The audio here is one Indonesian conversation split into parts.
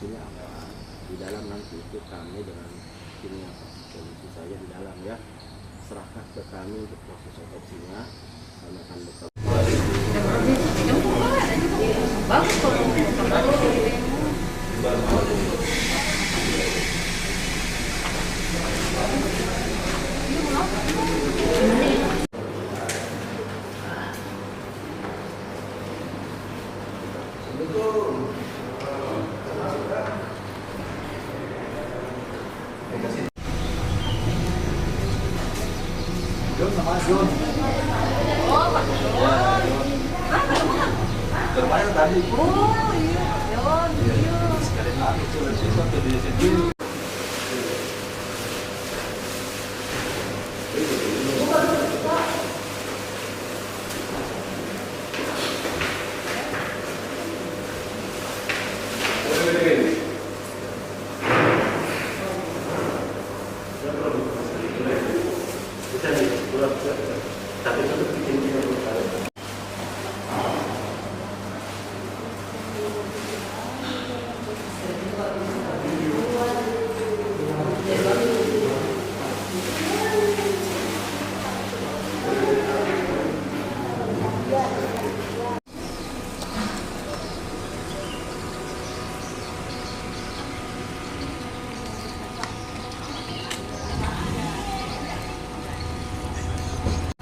otopsinya apa. Di dalam nanti itu kami dengan timnya Pak Polisi saya di dalam ya, serahkan ke kami untuk proses otopsinya. Kami akan bekal. Bagus kalau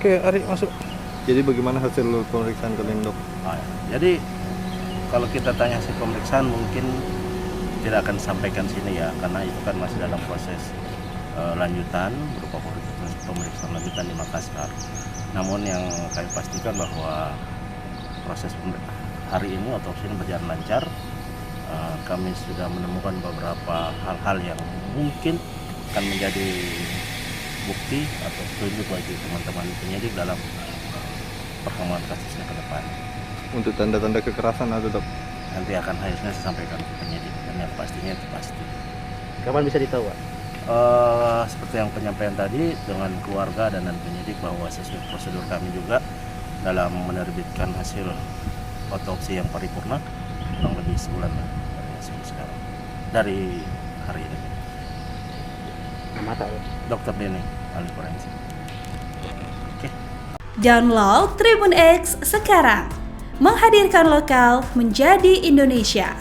Oke, Ari masuk. Jadi bagaimana hasil pemeriksaan kalian, Dok? Jadi kalau kita tanya hasil pemeriksaan mungkin tidak akan sampaikan sini ya, karena itu kan masih dalam proses lanjutan berupa pemeriksaan lanjutan di Makassar. Namun yang kami pastikan bahwa proses hari ini otopsi ini berjalan lancar. Kami sudah menemukan beberapa hal-hal yang mungkin akan menjadi bukti atau petunjuk bagi teman-teman penyidik dalam perkembangan kasusnya ke depan. Untuk tanda-tanda kekerasan ada, Dok? Nanti akan hasilnya saya sampaikan ke penyidik, dan yang pastinya itu pasti. Kapan bisa ditahu Pak? Seperti yang penyampaian tadi dengan keluarga dan penyidik bahwa sesuai prosedur kami juga dalam menerbitkan hasil otopsi yang paripurna kurang lebih sebulan sekarang dari hari ini. Nama tahu. Dr. Denny, ahli forensik. Oke. Download Tribun X sekarang, menghadirkan lokal menjadi Indonesia.